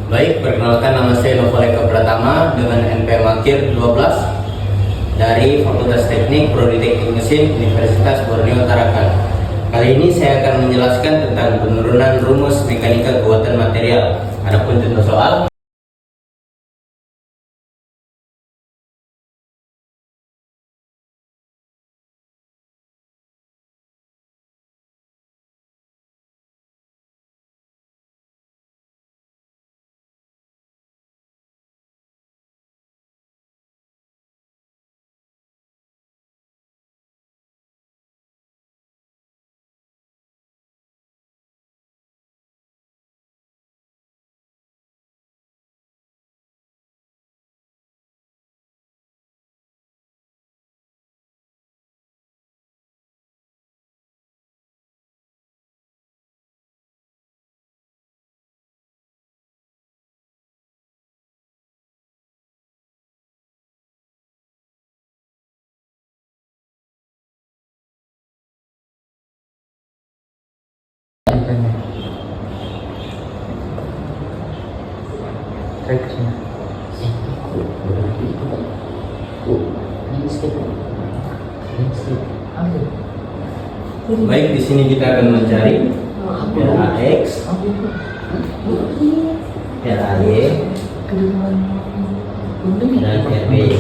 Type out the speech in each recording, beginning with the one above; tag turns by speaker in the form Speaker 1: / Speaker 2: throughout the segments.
Speaker 1: Baik, perkenalkan nama saya Novaleka Pratama dengan NPM Akhir 12 dari Fakultas Teknik Prodi Teknik Mesin Universitas Borneo Tarakan. Kali ini saya akan menjelaskan tentang penurunan rumus mekanika kekuatan material. Adapun contoh soal, baik, di sini kita akan mencari RAX, RAY, dan RBY.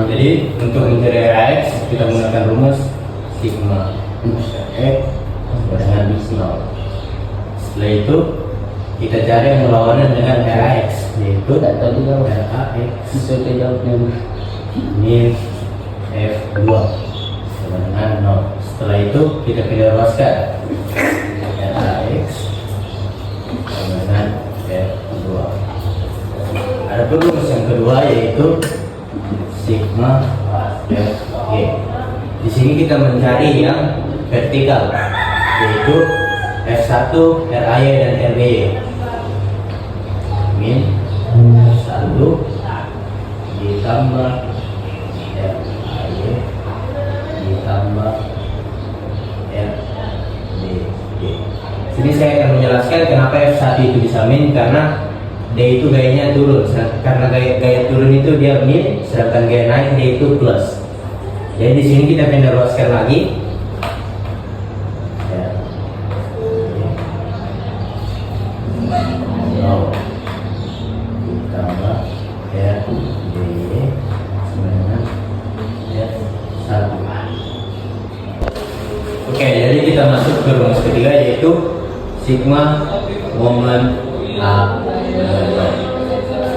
Speaker 1: Jadi untuk mencari RAX kita menggunakan rumus sigma X dengan 0. Setelah itu kita cari yang berlawanan dengan RAX, yaitu RAX min F2 sama dengan 0. Setelah itu kita pilih ruaskan RAX sama dengan F2. Ada rumus yang kedua yaitu sigma FG. Di sini kita mencari yang vertikal, yaitu F1, RAY dan RBY. Min F1 ditambah RAY ditambah RBY. Sini saya akan menjelaskan kenapa F1 itu bisa min, karena D itu gayanya turun. Karena gaya turun itu dia min, sedangkan gaya naik D itu plus. Jadi di sini kita pindah luaskan lagi. Ditambah RBY dengan R1. Oke, jadi kita masuk ke rumus ketiga, yaitu sigma momen A,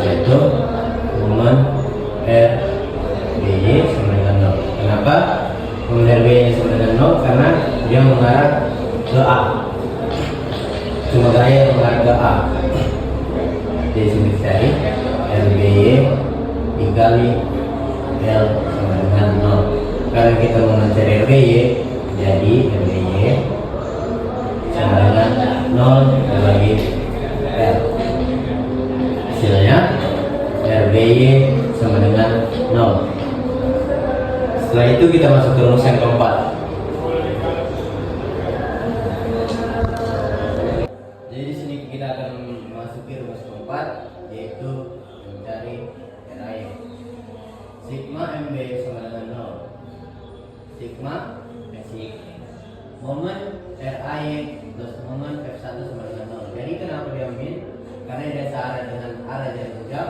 Speaker 1: yaitu momen RBY sama dengan 0. Kenapa momen RBY sama dengan 0? Karena dia mengarah ke A, cuma gaya yang mengarah ke A. Jadi sini cari RBY dikali L sama dengan 0. Karena kita mau mencari RBY, jadi RBY sama dengan 0 dibagi L. Hasilnya RBY sama dengan 0. Setelah itu kita masuk ke rumus yang keempat. Jadi di sini kita akan memasuki rumus keempat, yaitu mencari RAY. Sigma MB sama dengan 0. Sigma momen RAY plus momen F1 sama dengan 0. Jadi kenapa dia min? Karena dia searah dengan arah jarum jam,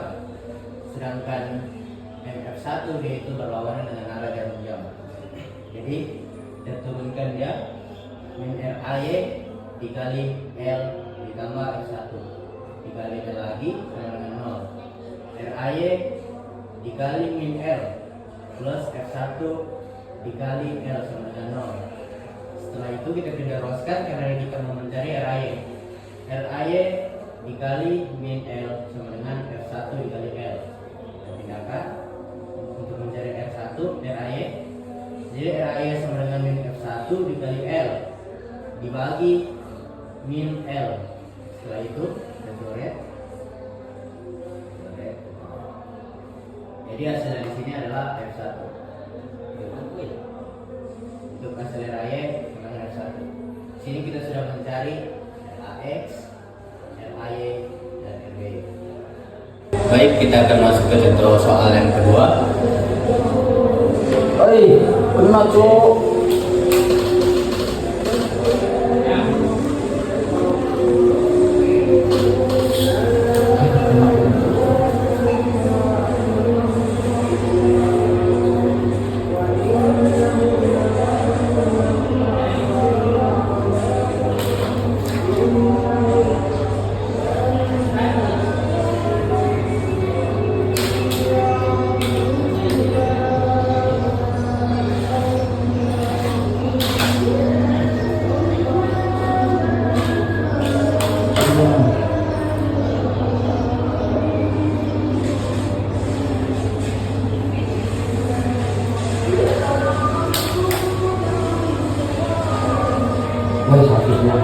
Speaker 1: sedangkan MF1 dia itu berlawanan dengan arah jarum jam. Jadi kita turunkan dia min RAY dikali L ditambah F1 dikali L lagi sama dengan 0. RAY dikali min L plus F1 dikali L sama dengan 0. Setelah itu kita pindah ruaskan karena kita mau mencari RAY. RAY dikali min L sama dengan F1 dikali L. Kita pindahkan untuk mencari R1 RAY. Jadi RAY sama dengan min F1 dikali L dibagi min L. Setelah itu kita coret. Jadi hasilnya di sini adalah F1. Untuk hasil RAY sama dengan F1. Sini kita sudah mencari AX, RAY, dan RBY. Baik, kita akan masuk ke contoh soal yang kedua.
Speaker 2: Kena cok. Sakitnya.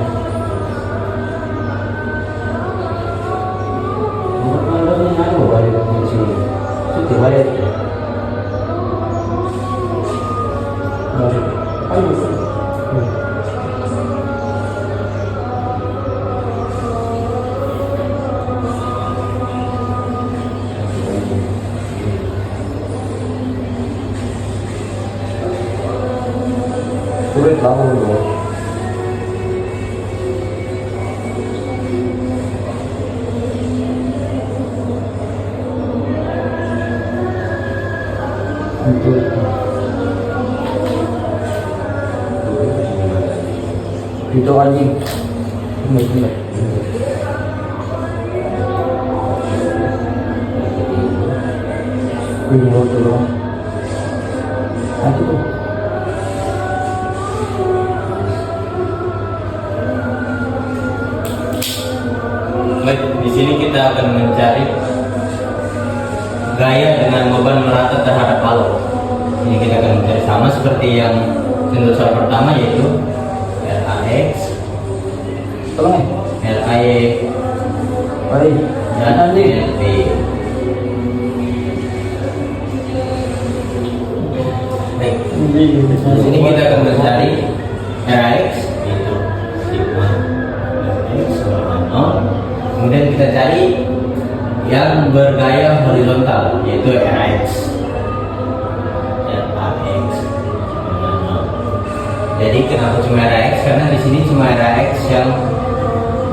Speaker 2: Untuk balik di sini. Itu balik. Ayo. Sulit bangun loh. Itu anjing. Ini. Ini motor loh. Aduh.
Speaker 1: Baik, di sini kita akan mencari gaya dengan beban merata terhadap palu. Ini kita akan mencari sama seperti yang contoh soal pertama, yaitu RAX, RAY, dan RBY. Baik, di sini kita akan mencari RAX, yaitu sigma RX sama 0. Kemudian kita cari yang bergaya horizontal, yaitu RAX. Jadi kenapa cuma RAX? Karena di sini cuma RAX yang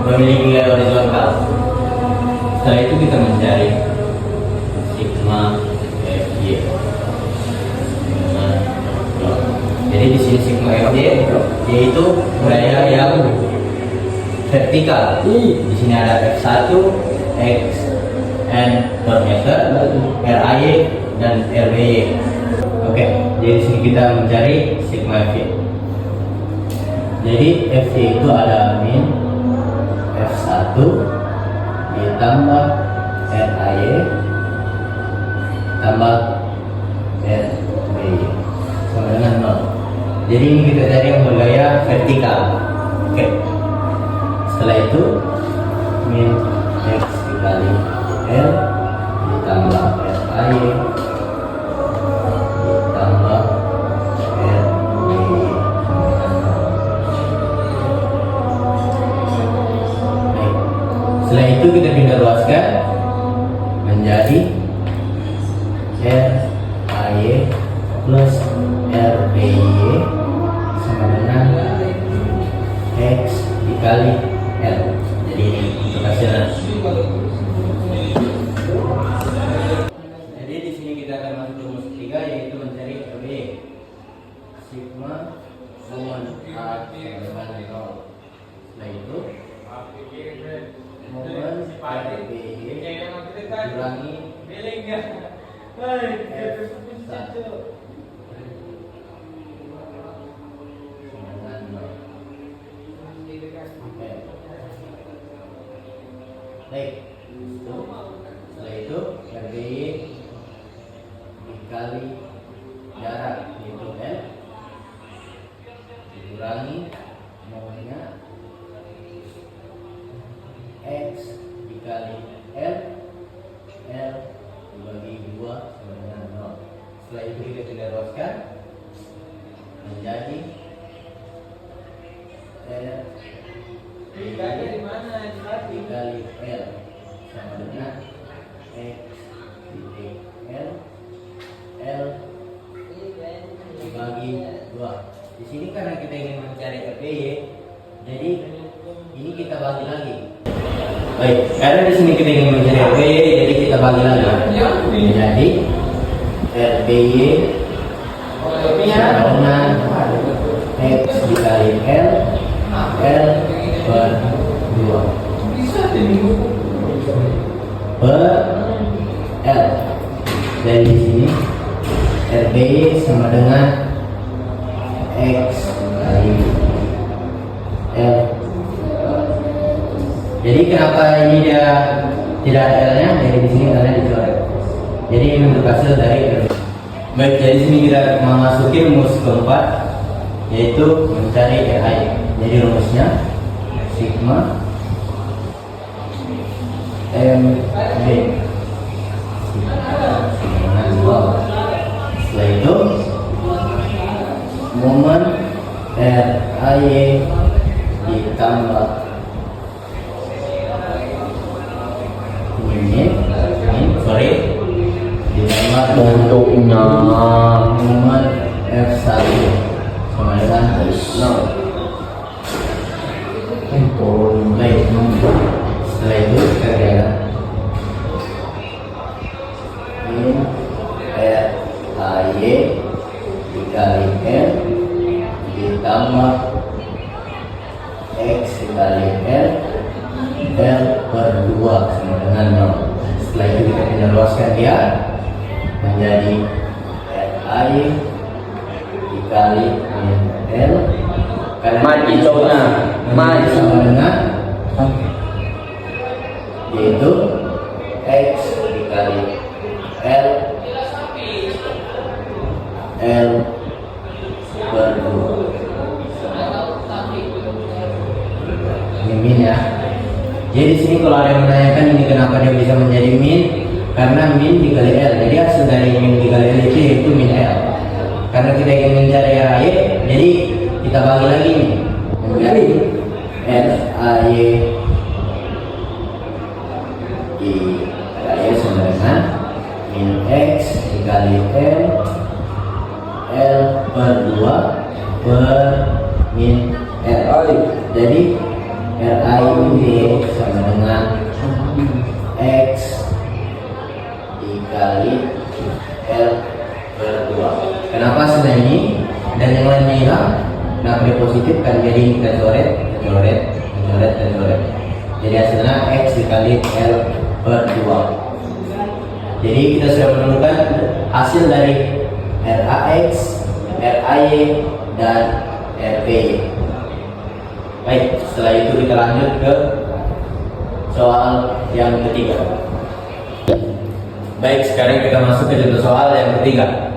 Speaker 1: memiliki gaya horizontal. Setelah itu kita mencari sigma FY. Jadi di sini sigma FY yaitu gaya yang vertikal. Di sini ada F1, X, N per meter, RAY, dan RBY. Oke, jadi di sini kita mencari sigma FY. Jadi FY itu ada min F1 ditambah RAY tambah RBY sama dengan 0. Jadi ini kita cari yang bergaya vertikal. Oke. Setelah itu min X dikali L ditambah RAY ditambah RBY. Setelah itu kita pindah ruaskan menjadi RAY plus RBY sama dengan X dikali L. Jadi ini untuk hasilnya. Jadi di sini kita akan masuk ke rumus ketiga, yaitu mencari RBY. Sigma momen A sama dengan 0. Setelah itu momen RBY kurangi F1 dengan 0. Oke. Baik. Setelah itu RBY dikali jarak, yaitu L, dikurangi momennya X dikali L, L dibagi 2 sama dengan 0. Setelah itu kita tidak ruaskan menjadi R dikali L sama dengan X titik L dibagi 2. Di sini karena kita ingin mencari RPY, jadi ini kita bagi lagi. Baik, karena di sini kita ingin mencari RPY, jadi kita bagi lagi. Jadi RPY sama dengan X dikali L per 2 per L. Dari sini RPY sama dengan X kali L. Jadi kenapa ini dia tidak ada L-nya? Jadi di sini L-nya dicoret. Jadi ini untuk hasil dari RPY. Baik, jadi sini kita memasuki rumus keempat, yaitu mencari RI. Jadi rumusnya sigma MB. Setelah itu momen RI ditambah ini ditambah
Speaker 2: Bentuknya
Speaker 1: momen F1 sama dengan 0. Baik, setelah itu kita kira min RAY dikali L ditambah X dikali L per 2 sama dengan 0. Setelah itu kita tinggal luaskan dia menjadi RAY dikali min L
Speaker 2: mati jauhnya mati
Speaker 1: sama dengan yaitu X dikali L per 2. Ini min ya. Jadi di sini kalau ada yang menanyakan ini kenapa dia bisa menjadi min, karena min dikali L. Jadi hasil dari min dikali L itu yaitu min L. Karena kita ingin mencari RAY, jadi kita bagi lagi nih menjadi RAY di RAY sama dengan min X dikali L per 2 per min L. Jadi RAY sama dengan X dikali L per 2. Kenapa sudah ini dan yang lainnya hilang? Nah, dia positif kan, jadi kita coret. Jadi hasilnya X dikali L per 2. Jadi kita sudah menemukan hasil dari RAX, RAY, dan RPY. Baik, setelah itu kita lanjut ke soal yang ketiga. Baik, sekarang kita masuk ke contoh soal yang ketiga.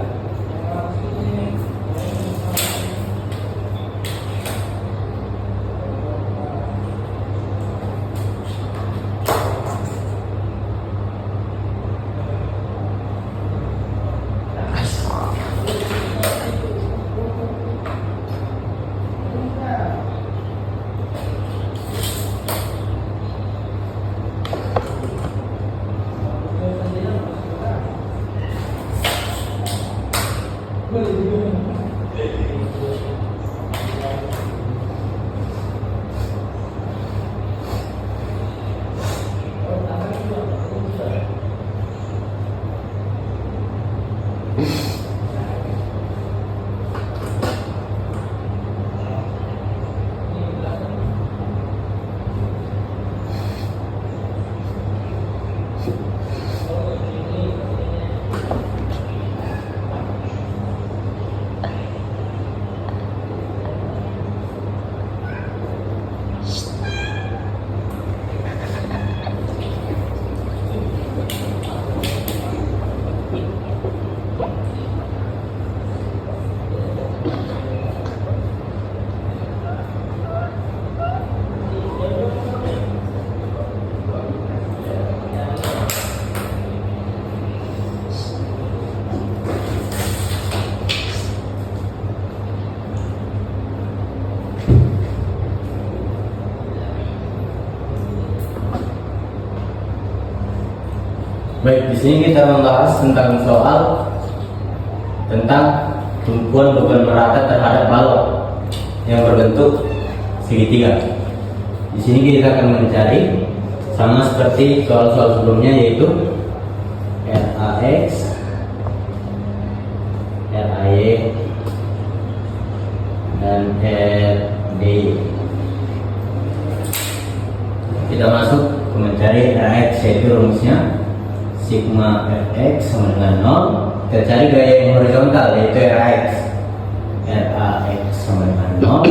Speaker 1: Baik, di sini kita membahas tentang soal tentang tumpuan beban merata terhadap balok yang berbentuk segitiga. Di sini kita akan mencari sama seperti soal-soal sebelumnya, yaitu RAX, RAY, dan RDY. Kita masuk ke mencari RAX, yaitu rumusnya sigma Fx sama dengan 0. Kita cari gaya yang horizontal, yaitu RAX. RAX sama dengan 0.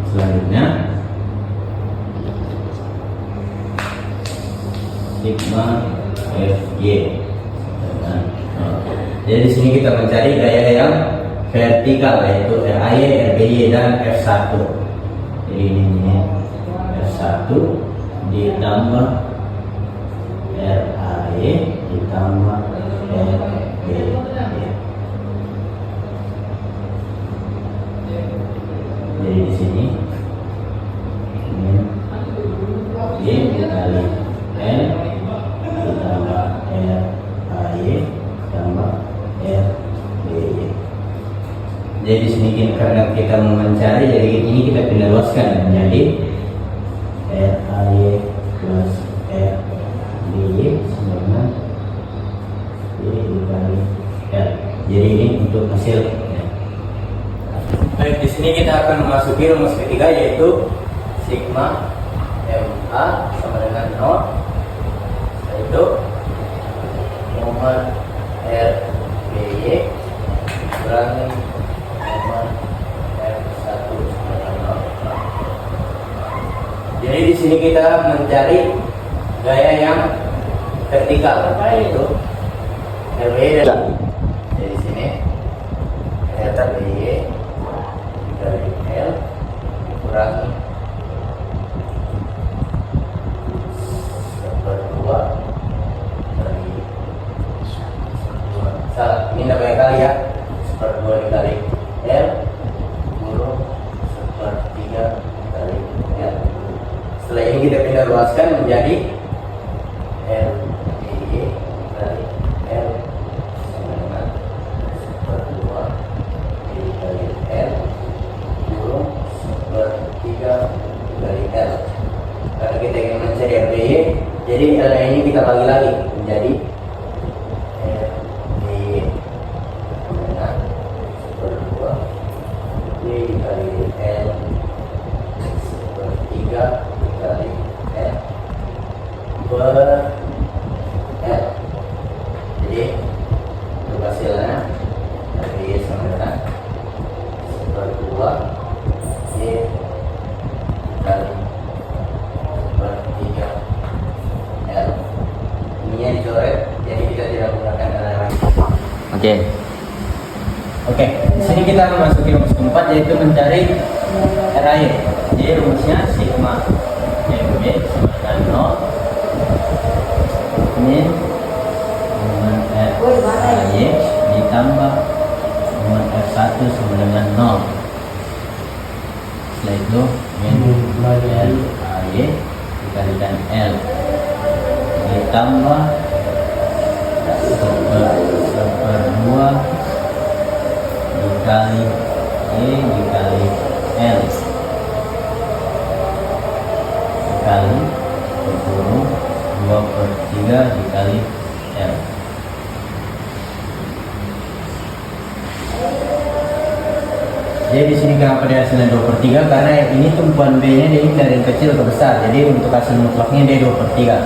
Speaker 1: Selanjutnya sigma Fy dengan 0. Jadi di sini kita mencari gaya yang vertikal, yaitu RAY, RBY, dan F1. Jadi ini F1 ditambah RAY ditambah RBY. Jadi di sini ini Y dikali L ditambah RAY tambah RBY. Jadi di sini karena kita mau mencari, jadi ini kita pindah luaskan menjadi RAY plus RBY sama dengan Y dikali L. Jadi ini untuk hasilnya. Baik, di sini kita akan memasuki rumus ketiga, yaitu sigma MA sama dengan 0, yaitu momen RBY kurangi momen F1 sama dengan 0. Jadi di sini kita mencari gaya yang vertikal, yaitu RBY dan jadi di sini RBY dikali L kurangi 1/2 dari 2. Salah, ini tidak banyak kali ya. 1/2 dikali L kurung 1/3 dikali L. Setelah ini kita pindah luaskan menjadi RBY dikali L sama dengan 1/2 dikali L kurung 1/3 dikali L. Karena kita ingin mencari RBY, jadi L ini kita bagi lagi menjadi RBY dengan 1/2 Y dikali L 1/3 dikali L per L. Jadi untuk hasilnya RBY sama dengan 1/2 Y dikali 1/3 L. Ininya dicoret, jadi kita tidak menggunakan L lagi. Oke. Di sini kita memasuki rumus keempat, yaitu mencari RAY. Jadi rumusnya sigma MB sama dengan 0. Ini momen RAY ditambah momen F1 sama dengan 0. Setelah itu min RAY dikalikan L ditambah 1/2 dikali Y dikali L dikali 2/3 dikali L. Jadi di sini kenapa dia hasilnya 2/3? Karena ini tumpuan B-nya ini dari yang kecil ke besar. Jadi untuk hasil mutlaknya dia 2/3.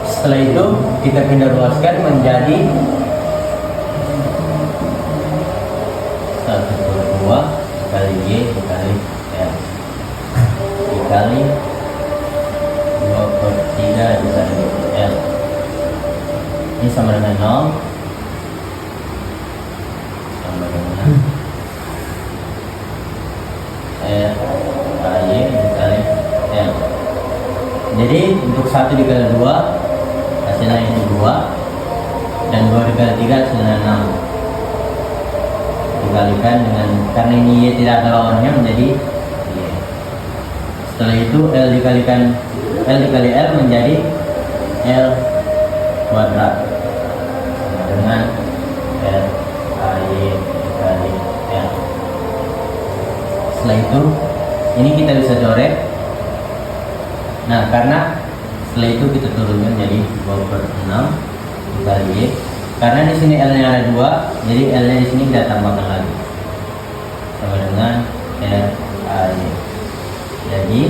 Speaker 1: Setelah itu kita pindah luaskan menjadi 1/2 dikali Y dikali L dikali 2/3 dikali L. Ini sama dengan 0, sama dengan RAY dikali L. Jadi untuk 1 dikali 2 hasilnya ini 2, dan 2 dikali 3 hasilnya 6. Dikalikan dengan, karena ini Y tidak ada lawannya, menjadi Y. Setelah itu L dikalikan L dikali L menjadi L kuadrat sama dengan R AY dikali L. Setelah itu ini kita bisa coret. Nah, karena setelah itu kita turunkan jadi 2/6 dikali Y. Karena di sini L-nya ada 2, jadi L-nya di sini kita tambahkan lagi sama dengan R AY. Jadi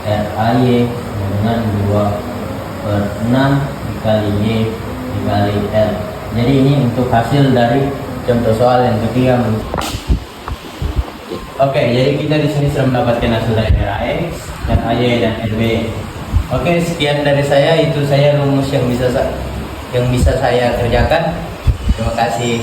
Speaker 1: R AY sama dengan 2/6 dikali Y dikali L. Jadi ini untuk hasil dari contoh soal yang ketiga. Oke, jadi kita di sini sudah mendapatkan hasil dari RAX dan AY dan RB. Oke, sekian dari saya. Itu saya rumus yang bisa saya kerjakan. Terima kasih.